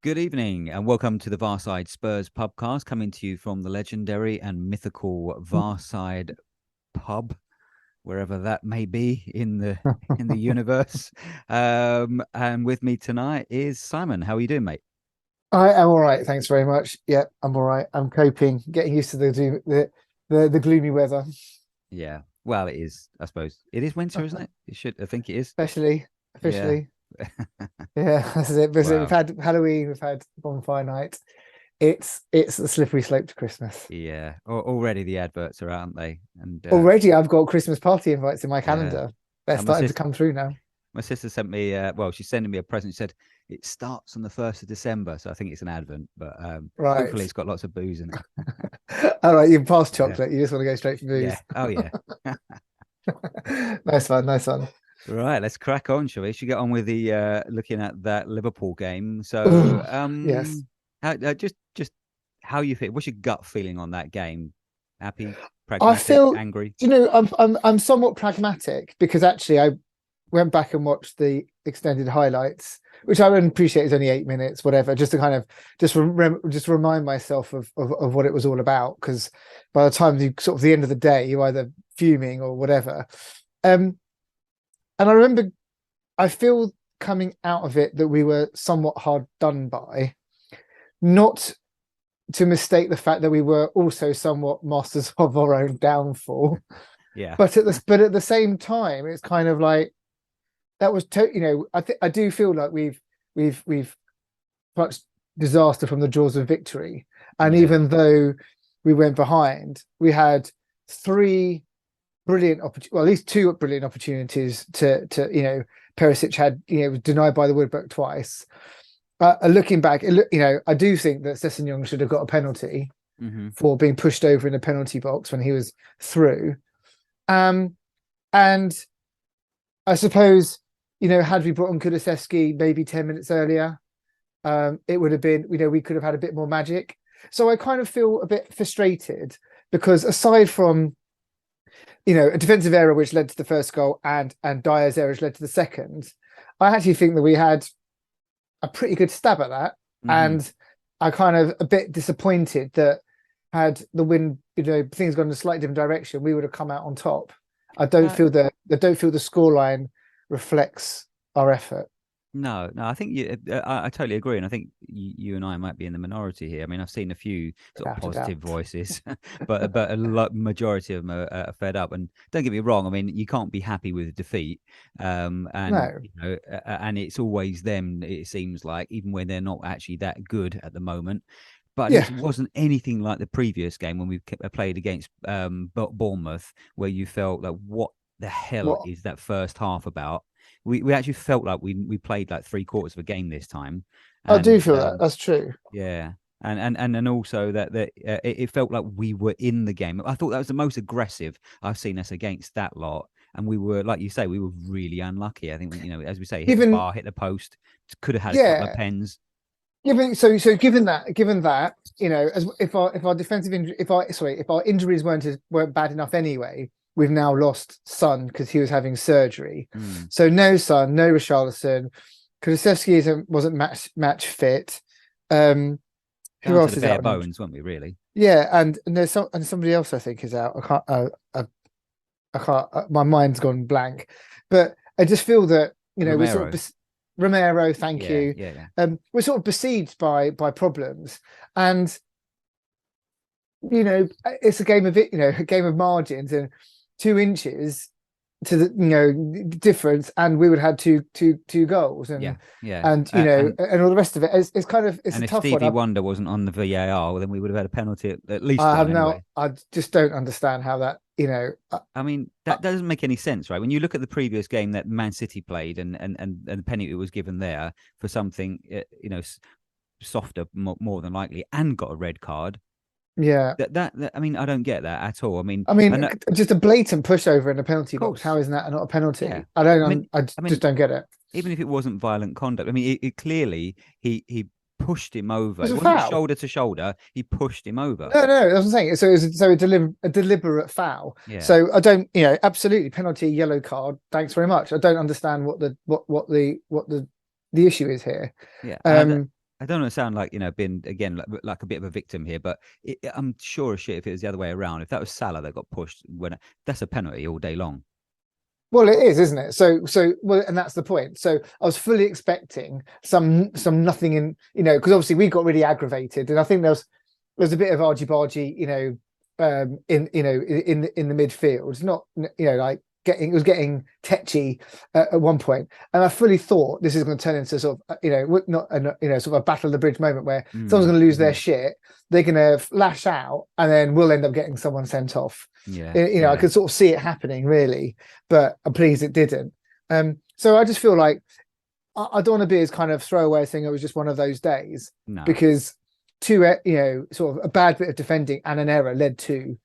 Good evening and welcome to the Varside Spurs pubcast, coming to you from the legendary and mythical Varside pub, wherever that may be in the universe. And with me tonight is Simon. How are you doing, mate? I am all right, thanks very much. Yeah, I'm all right. I'm coping, getting used to the gloomy weather, Yeah. Well, it is. I suppose it is winter, isn't it? It should. I think it is. especially Yeah. officially. Yeah, that's it. We've Wow. had Halloween, we've had bonfire night. It's the slippery slope to Christmas. Yeah. Already the adverts are, aren't they? And Already, I've got Christmas party invites in my yeah. calendar. They're And my starting to sister. come through now. My sister sent me, well, she's sending me a present. She said it starts on the 1st of December. So I think it's an advent, but hopefully Right. it's got lots of booze in it. All right, you've passed Yeah. chocolate. You just want to go straight for Yeah. booze. Oh, yeah. Nice one, nice one. Right. Let's crack on, shall we? Should get on with the looking at that Liverpool game. So, Ooh, yes. just how you feel? What's your gut feeling on that game? Happy, I pragmatic, feel, angry? I'm somewhat pragmatic because actually I went back and watched the extended highlights, which I would appreciate is only 8 minutes, whatever, just to kind of just remind myself of what it was all about. Because by the time you sort of the end of the day, you're either fuming or whatever. Um, and I remember, I feel coming out of it that we were somewhat hard done by, not to mistake the fact that we were also somewhat masters of our own downfall. Yeah. But at the same time, it's kind of like that was I do feel like we've clutched disaster from the jaws of victory, and Yeah. even though we went behind, we had three brilliant well, at least two brilliant opportunities to Perisic had was denied by the woodwork twice. Looking back, I do think that Sessegnon should have got a penalty Hmm. for being pushed over in the penalty box when he was through. Um, and I suppose, had we brought on Kulusevski maybe 10 minutes earlier, it would have been, we could have had a bit more magic. So I kind of feel a bit frustrated because aside from, a defensive error which led to the first goal and Dyer's error which led to the second, I actually think that we had a pretty good stab at that. Hmm. And I kind of a bit disappointed that had the wind, things gone in a slightly different direction, we would have come out on top. I don't feel the scoreline reflects our effort. No, I think I totally agree, and I think you and I might be in the minority here. I mean, I've seen a few sort of Without a positive doubt. voices, but a lot majority of them are fed up. And don't get me wrong, I mean, you can't be happy with defeat, and No. and it's always them. It seems like even when they're not actually that good at the moment. But Yeah. it wasn't anything like the previous game when we played against Bournemouth, where you felt like, what the hell What is that first half about? We actually felt like we played like three quarters of a game this time, I do and feel that. That's true. yeah, and also that it felt like we were in the game. I thought that was the most aggressive I've seen us against that lot, and we were, like you say, we were really unlucky. I think as we say, hit the Given bar, hit the post, could have had a couple of yeah, pens. given that, as if our defensive injury if our injuries weren't bad enough anyway, we've now lost Son because he was having surgery. Mm. So no Son, no Richarlison. Kulusevski wasn't match fit. Um, who Down to else the is bare out on injury? bones, weren't we? Really? Yeah, and somebody else I think is out. I can't. My mind's gone blank, but I just feel that we're sort of Romero. Romero. Thank Yeah, you. yeah, yeah. We're sort of besieged by problems, and it's a game of a game of margins, and 2 inches to the difference, and we would have had two goals, Yeah, and yeah. and And and all the rest of it. It's kind of it's a if tough one. Stevie Wonder wasn't on the VAR, well, then we would have had a penalty, at least I one have now. anyway. I just don't understand how that. I mean, that doesn't make any sense, right? When you look at the previous game that Man City played, and the penalty was given there for something, softer, more than likely, and got a red card. Yeah. That I mean, I don't get that at all. I mean, I I mean, know, of just a blatant pushover in the penalty box. course, How is that not a yeah. penalty? I mean, I I just mean, don't get it. even if it wasn't violent conduct, I mean, it clearly he pushed him over. It was It a wasn't foul. shoulder to shoulder. He pushed him over. No, that's what I'm saying. So a deliberate foul. Yeah, So I don't, absolutely penalty, yellow card. Thanks very much. I don't understand what the issue is here. yeah, and Um, I don't want to sound like, being again like a bit of a victim here, but I'm sure as shit if it was the other way around. If that was Salah that got pushed, that's a penalty all day long. Well, it is, isn't it? So well, and that's the point. So I was fully expecting some nothing in, because obviously we got really aggravated, and I think there's a bit of argy bargy, in the midfield. It's not, like it was getting tetchy at one point, and I fully thought this is going to turn into sort of, not sort of a battle of the bridge moment where someone's going to lose their shit, they're going to lash out, and then we'll end up getting someone sent off. Yeah, I could sort of see it happening, really, but I'm pleased it didn't. So I just feel like I don't want to be as kind of throwaway saying it was just one of those days, no, because sort of a bad bit of defending and an error led to,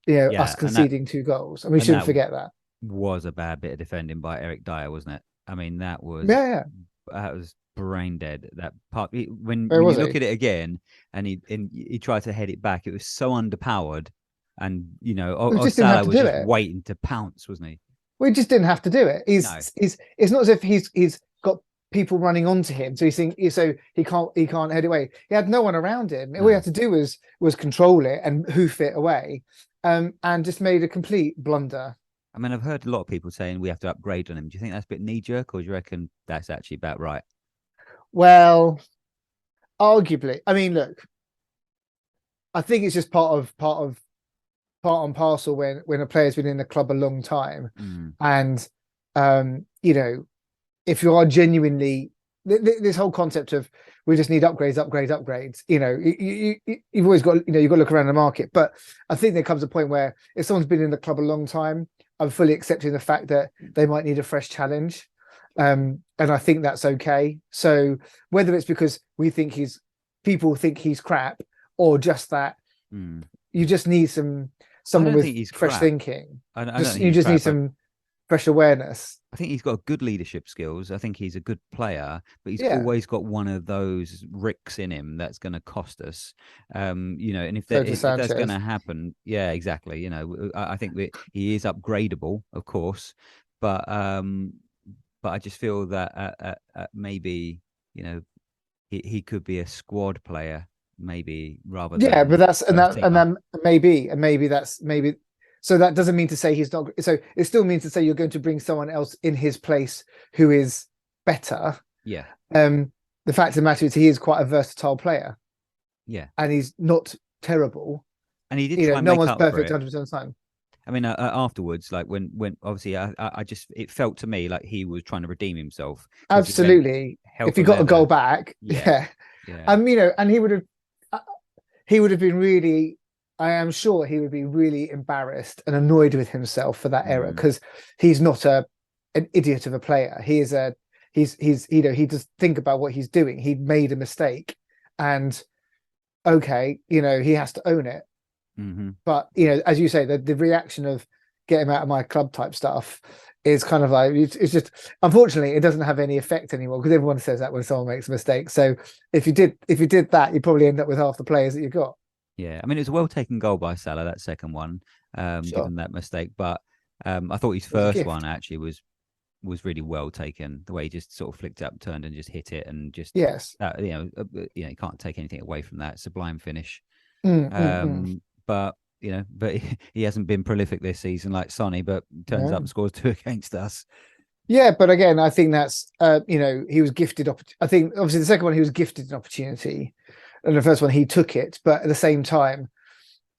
us conceding 2 goals, and we shouldn't forget that. Was a bad bit of defending by Eric Dyer, wasn't it? I mean, Yeah. that was brain dead. That part when Where you was look he? at it again, and he tried to head it back, it was so underpowered, and We just didn't have Salah to was do just it. waiting to pounce, wasn't he? We just didn't have to do it. No, It's not as if he's got people running onto him, so he can't head away. He had no one around him. All he no. had to do was control it and hoof it away, and just made a complete blunder. I mean, I've heard a lot of people saying we have to upgrade on him. Do you think that's a bit knee jerk, or do you reckon that's actually about right? Well, arguably, I mean, look, I think it's just part and parcel when a player's been in the club a long time, Mm. and if you are genuinely this whole concept of we just need upgrades, you've always got, you've got to look around the market. But I think there comes a point where if someone's been in the club a long time, I'm fully accepting the fact that they might need a fresh challenge, and I think that's okay. So whether it's because people think he's crap, or just that you just need I someone don't with think he's fresh crap. thinking. I don't think You he's just need crap. some fresh awareness. I think he's got good leadership skills. I think he's a good player, but he's Yeah. always got one of those ricks in him that's going to cost us. And if So that to if that's going Sanchez. to happen, yeah, exactly. I think he is upgradable, of course, but I just feel that maybe he could be a squad player, maybe rather Yeah, but than that's first and teamer. then maybe that's maybe, so that doesn't mean to say he's not, so it still means to say you're going to bring someone else in his place who is better. Yeah, Um the fact of the matter is he is quite a versatile player, yeah, and he's not terrible. and he did try and No make one's up for perfect it. 100% of the time. I mean, afterwards, like when obviously I just it felt to me like he was trying to redeem himself because he went Absolutely. hell If for he got a goal leather. back, Yeah, yeah. yeah. And uh, he would have been really, I am sure he would be really embarrassed and annoyed with himself for that error, Mm, because he's not an idiot of a player. He is he does think about what he's doing. He made a mistake, and okay, he has to own it. mm-hmm. But as you say, the reaction of get him out of my club type stuff is kind of like, it's just, unfortunately it doesn't have any effect anymore, because everyone says that when someone makes a mistake. So if you did that, you probably end up with half the players that you got. Yeah. I mean, it was a well taken goal by Salah, that second one, Sure. given that mistake. But I thought his It was a first gift. one actually was really well taken. The way he just sort of flicked up, turned, and just hit it, and just Yes. you can't take anything away from that sublime finish. Mm, mm, mm. But but he hasn't been prolific this season like Sonny, but turns up No. and scores two against us. Yeah, but again, I think that's he was gifted. I think obviously the second one he was gifted an opportunity, and the first one he took it. But at the same time,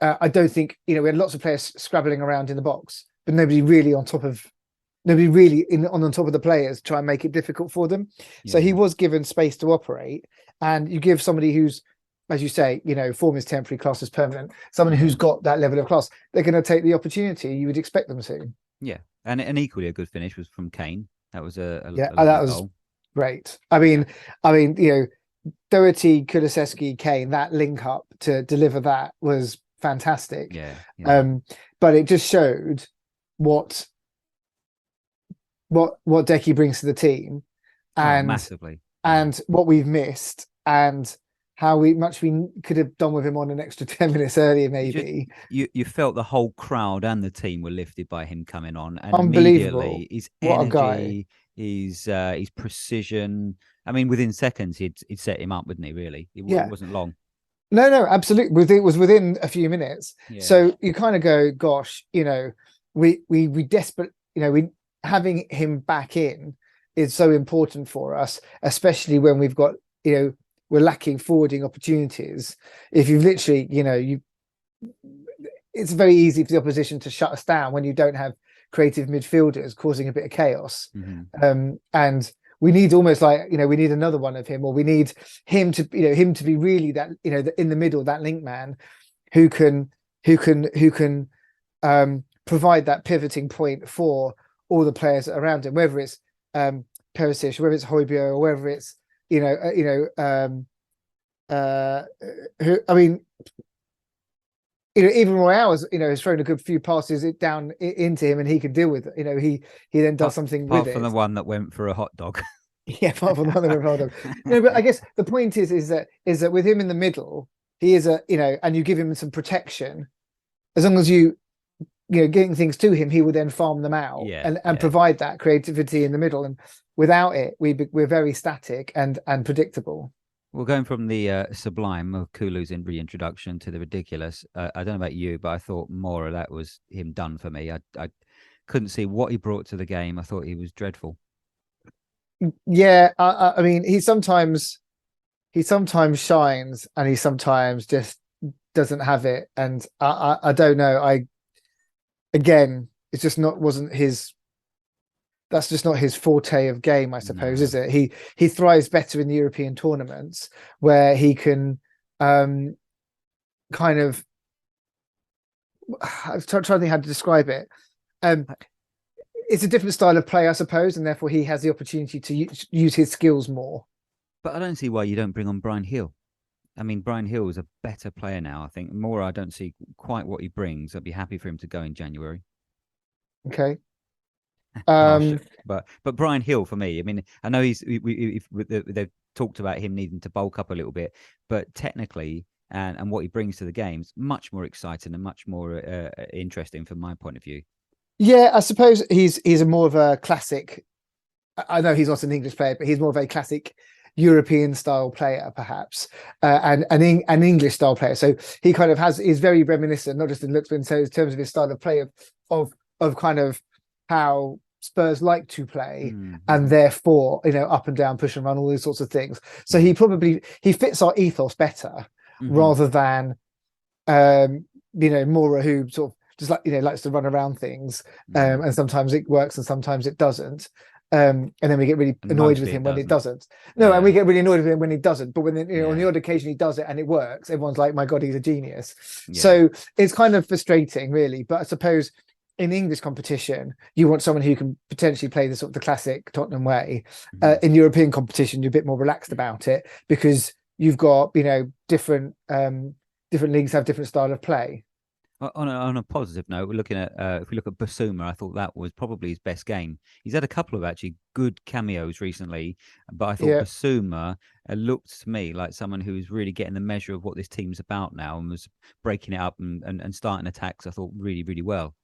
I don't think, we had lots of players scrabbling around in the box, but nobody really on top of the players to try and make it difficult for them. So he Yeah. was given space to operate, and you give somebody who's, as you say, form is temporary, class is permanent. Someone who's got that level of class, they're going to take the opportunity. You would expect them to. Yeah. And equally a good finish was from Kane. That was Yeah, a that lovely was goal. great. Yeah. I mean, Doherty, Kulusevski, Kane, that link up to deliver that was fantastic. Yeah. Yeah. But it just showed what what Decky brings to the team, Oh, and massively. Yeah. what we've missed, and how much we could have done with him on an extra 10 minutes earlier, You just maybe. you felt the whole crowd and the team were lifted by him coming on, and Unbelievable. immediately his What a guy. energy, his precision, I mean, within seconds, he'd set him up, wouldn't he? Really, it Yeah. wasn't long. No, absolutely. It was within a few minutes. Yeah. So you kind of go, gosh, we desperate, we having him back in is so important for us, especially when we've got, we're lacking forwarding opportunities. If you've literally, it's very easy for the opposition to shut us down when you don't have creative midfielders causing a bit of chaos. And we need almost like, we need another one of him, or we need him to be really that, in the middle, that link man who can provide that pivoting point for all the players around him, whether it's Perisic, whether it's Højbjerg, or whether it's who, I mean, even Royale has thrown a good few passes down into him, and he can deal with it. He then does something with it. Apart from the one that went for a hot dog. Yeah, apart from the one that went for a hot dog. No, but I guess the point is that with him in the middle, he is and you give him some protection. As long as getting things to him, he will then farm them out and provide that creativity in the middle. And without it, we're very static and predictable. Well, going from the sublime of Kulu's reintroduction to the ridiculous, I don't know about you, but I thought more of that was him done for me. I couldn't see what he brought to the game. I thought he was dreadful. Yeah, I mean, he sometimes shines, and he sometimes just doesn't have it. And I don't know. Again, it's just wasn't his. That's just not his forte of game, I suppose, is it? He thrives better in the European tournaments, where he can kind of. I'm trying to think how to describe it. It's a different style of play, I suppose, and therefore he has the opportunity to use his skills more. But I don't see why you don't bring on Bryan Gil. I mean, Bryan Gil is a better player now. I think Moura, I don't see quite what he brings. I'd be happy for him to go in January. Okay. But Bryan Gil for me, I mean, I know they've talked about him needing to bulk up a little bit, but technically and what he brings to the game's much more exciting and much more interesting from my point of view. Yeah, I suppose he's a more of a classic. I know he's not an English player, but he's more of a classic European style player, perhaps, and an English style player. So he kind of is very reminiscent, not just in looks, but in terms of his style of play of kind of how Spurs like to play, and therefore up and down, push and run, all these sorts of things. So he fits our ethos better rather than Moura, who sort of just likes to run around things, and sometimes it works and sometimes it doesn't. And then we get really annoyed with him when it doesn't. And we get really annoyed with him when he doesn't. But when on the odd occasion he does it and it works, everyone's like, "My God, he's a genius." So it's kind of frustrating, really. But I suppose in English competition, you want someone who can potentially play the sort of the classic Tottenham way. In European competition, you're a bit more relaxed about it because you've got different leagues have different style of play. On a positive note, we're looking at if we look at Basuma, I thought that was probably his best game. He's had a couple of actually good cameos recently, but I thought Basuma looked to me like someone who was really getting the measure of what this team's about now and was breaking it up and starting attacks. I thought really, really well.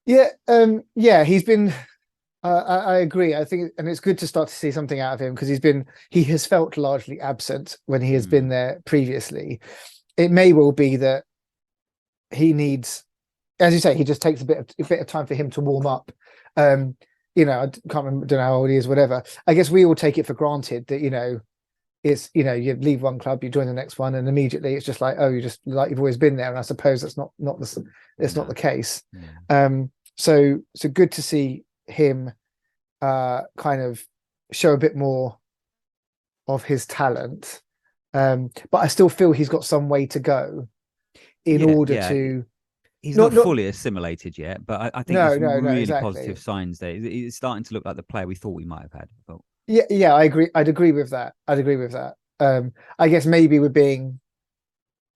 Yeah, he's been. I agree. I think, and it's good to start to see something out of him because he has felt largely absent when he has been there previously. It may well be that he needs, as you say, he just takes a bit of time for him to warm up. I can't remember, don't know how old he is, whatever. I guess we all take it for granted that it's you leave one club, you join the next one, and immediately it's just like, oh, you just like you've always been there. And I suppose that's not the case. So good to see him kind of show a bit more of his talent, but I still feel he's got some way to go in order to. He's not fully assimilated yet, but I think there's really exactly. positive signs there. It's starting to look like the player we thought we might have had. Yeah, I agree. I'd agree with that. I guess maybe we're being,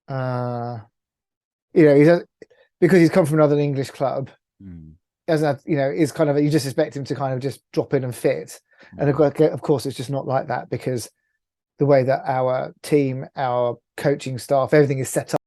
because he's come from another English club. Doesn't have, is kind of, you just expect him to kind of just drop in and fit. And of course, it's just not like that because the way that our team, our coaching staff, everything is set up.